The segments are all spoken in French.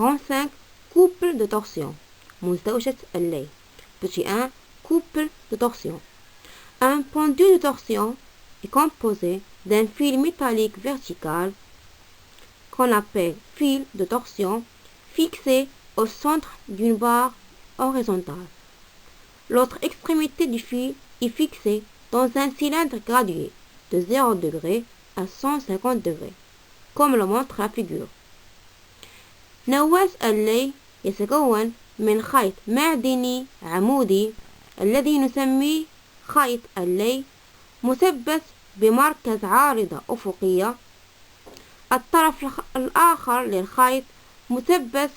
55 couple de torsion. مزدوجة اللي. Petit 1 couple de torsion. Un pendule de torsion est composé d'un fil métallique vertical qu'on appelle fil de torsion fixé au centre d'une barre horizontale. L'autre extrémité du fil est fixée dans un cylindre gradué de 0 degré à 150 degrés, comme le montre la figure. نواة اللي يتكون من خيط معدني عمودي الذي نسميه خيط اللي مثبت بمركز عارضة أفقية. الطرف الآخر للخيط مثبت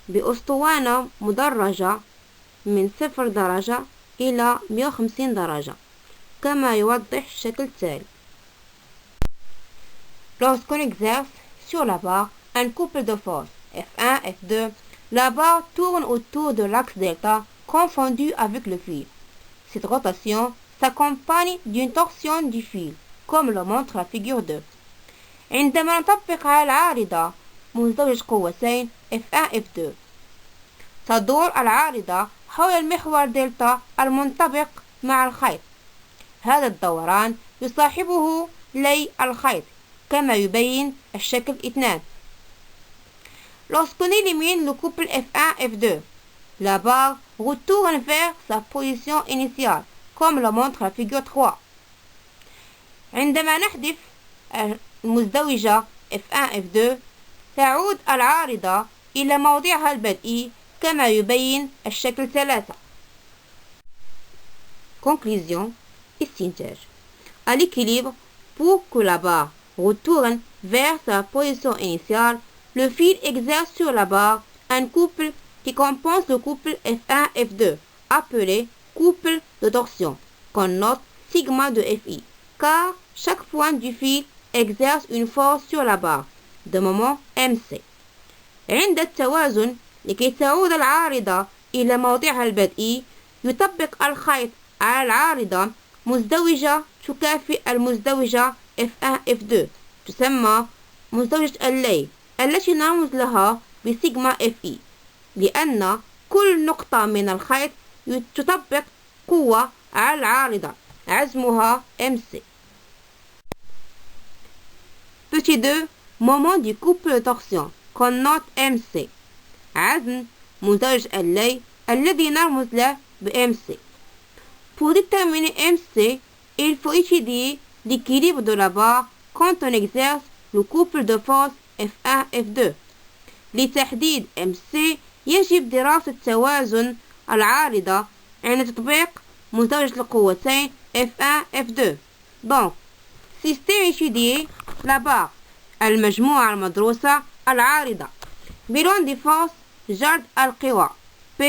بأسطوانة مدرجة من 0 درجة إلى 150 درجة كما يوضح الشكل التالي. Lorsqu'on exerce sur la barre un couple de force F1, F2, la barre tourne autour de l'axe delta confondu avec le fil. Cette rotation s'accompagne d'une torsion du fil, comme le montre la figure 2. عندما نطبق على العارضة مزدوجة قوتين F1, F2 تدور العارضة حول المحور دلتا المنطبق مع الخيط. هذا الدوران يصاحبه لي الخيط كما يبين الشكل 2. Lorsqu'on élimine le couple F1, F2, la barre retourne vers sa position initiale, comme le montre la figure 3. عندما نحذف المزدوجة F1, F2 تعود العارضة إلى موضعها البدئي كما يبين الشكل 3. Conclusion, استنتاج. À l'équilibre, pour que la barre retourne vers sa position initiale, le fil exerce sur la barre un couple qui compense le couple F1, F2, appelé couple de torsion, qu'on note sigma de Fi, car chaque point du fil exerce une force sur la barre de moment MC. عند التوازن لكي تعود العارضة إلى موضعها البدئي يطبق الخيط على العارضة مزدوجة تكافئ المزدوجة F1, F2 تسمى مزدوجة اللي التي نرمز لها بسيجما Fe لأن كل نقطة من الخيط تطبق قوة على العارضة عزمها MC. Petit 2 moment du couple de torsion qu'on note MC عزم مزدوج اللي الذي نرمز له MC. Pour déterminer MC, il faut étudier l'équilibre de la barre quand on exerce le couple de force F1, F2. لتحديد MC يجب دراسة توازن العارضة عند تطبيق مزدوجة القوتين F1, F2. Donc, système étudié, la barre المجموعة المدروسة العارضة bilan des forces جرد القوى P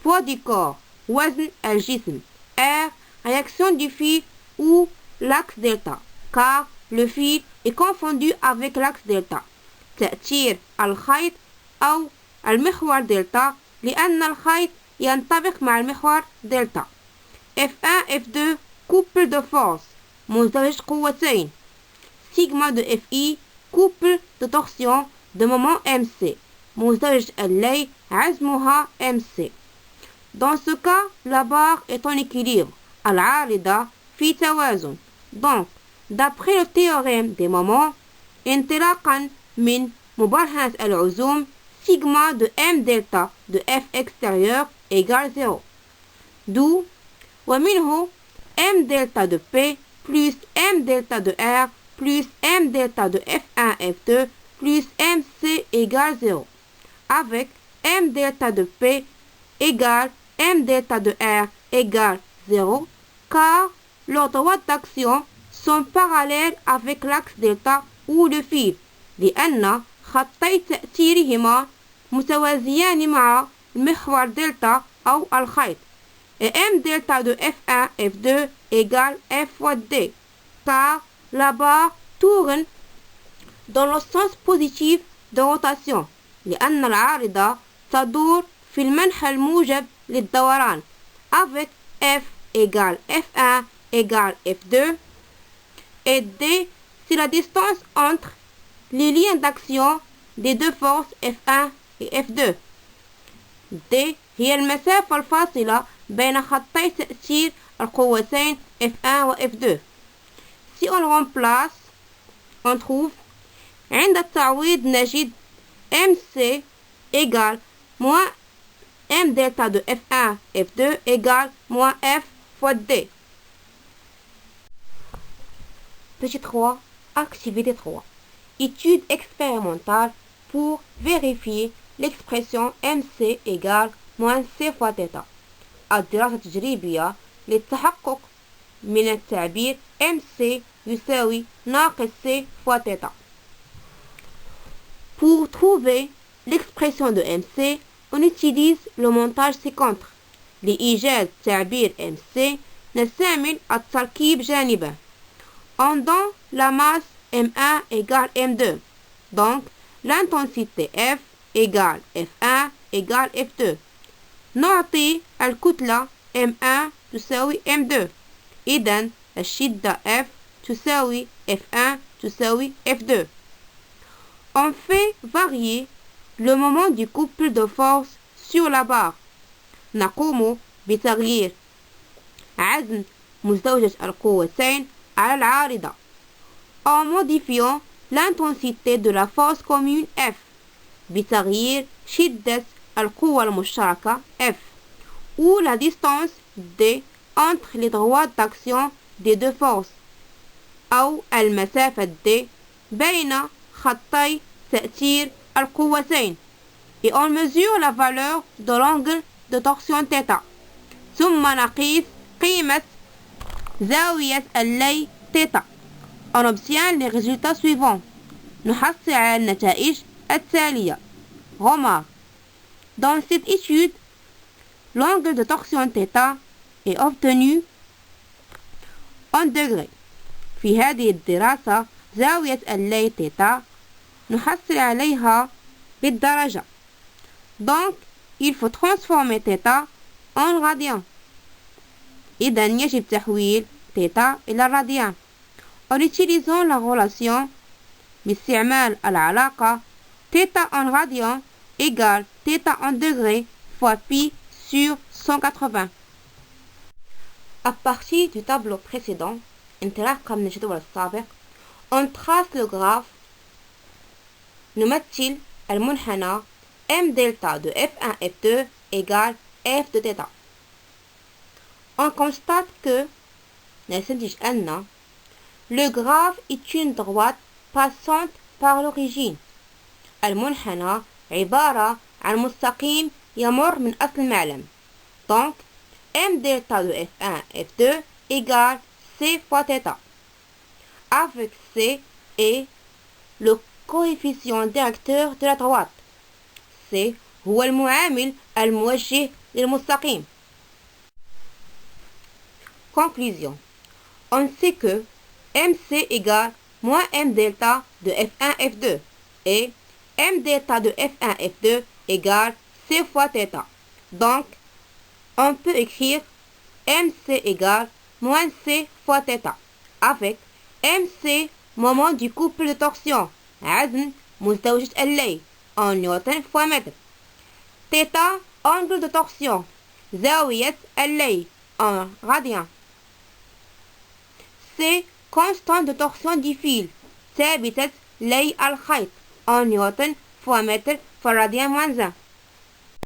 poids du corps وزن الجسم R réaction du fil ou l'axe delta car le fil est confondu avec l'axe delta. تأثير الخيط أو المحور دلتا لأن الخيط ينطبق مع المحور دلتا. F1, F2 couple de force مزدوج قوتين sigma de Fi couple de torsion de moment MC مزدوج اللي عزمها MC. Dans ce cas, la barre est en équilibre. العارضة في توازن. Donc, d'après le théorème des moments, انطلاقا من مبرهنة العزوم sigma de M delta de F extérieur égale 0. D'où ومنه M delta de P plus M delta de R plus M delta de F1, F2 plus MC égale 0. Avec M delta de P égale M delta de R égale 0 car leurs droites d'action sont parallèles avec l'axe delta ou le fil لأن خطي تأثيرهما متوازيان مع المحور دلتا أو الخيط. Et M delta de F1, F2 égale F fois D car la barre tourne dans le sens positif de rotation لأن العارضة تدور في المنحى الموجب للدوران avec F égale F1 égale F2 et D c'est la distance entre les liens d'action des deux forces F1 et F2. D هي المسافة الفاصلة بين خطي تأثير القوتين F1 و F2. Si on remplace, on trouve عند التعويض نجد MC égale moins M delta de F1 F2 égale moins F fois D. Petit 3, activité 3. Étude expérimentale pour vérifier l'expression MC égale moins C fois θ. الدراسة التجريبية للتحقق من التعبير MC يساوي ناقص C fois θ. Pour trouver l'expression de MC, on utilise le montage ci-contre. لإيجاد تعبير MC نستعمل التركيب جانبه. On donne la masse M1 égale M2. Donc, l'intensité F égale F1 égale F2. نعطي الكتلة M1 تساوي M2. إذن الشدة F تساوي F1 تساوي F2. On fait varier le moment du couple de force sur la barre. نقوم بتغيير عزم مزدوجة القوتين على العارضة en modifiant l'intensité de la force commune F بتغيير شدة القوة المشتركة F ou la distance D entre les droites d'action des deux forces أو المسافة D بين خطي تأثير القوتين et on mesure la valeur de l'angle de torsion θ. ثم نقيس قيمة زاوية اللي θ. On obtient les résultats suivants. نحصل على النتائج التالية. Remarque. Dans cette étude, l'angle de torsion θ est obtenu en degrés. في هذه الدراسة زاوية اللي θ نحصل عليها بالدرجة. Donc, il faut transformer θ en radian. إذن يجب تحويل θ إلى الراديان. En utilisant la relation باستعمال العلاقة θ en radian égale θ en degrés fois pi sur 180. À partir du tableau précédent, انطلاقا من الجدول السابق, on trace le graphe. نمثل المنحنى M delta de F1 F2 égale F de θ. On constate que نستنتج أن le graphe est une droite passante par l'origine. المنحنى عبارة عن مستقيم يمر من أصل المعلم. Donc, M delta de F1 F2 égale C fois θ. Avec C et le coefficient directeur de la droite. C هو المعامل الموجه للمستقيم. Conclusion. On sait que MC égale moins M delta de F1 F2 et M delta de F1 F2 égale C fois θ. Donc, on peut écrire MC égale moins C fois θ avec MC moment du couple de torsion عزم مزدوجة اللي en نيوتن fois mètre. θ angle de torsion زاوية اللي en radian. C constante de torsion du fil ثابتة لي الخيط en نيوتن fois mètre fois radian moins 1.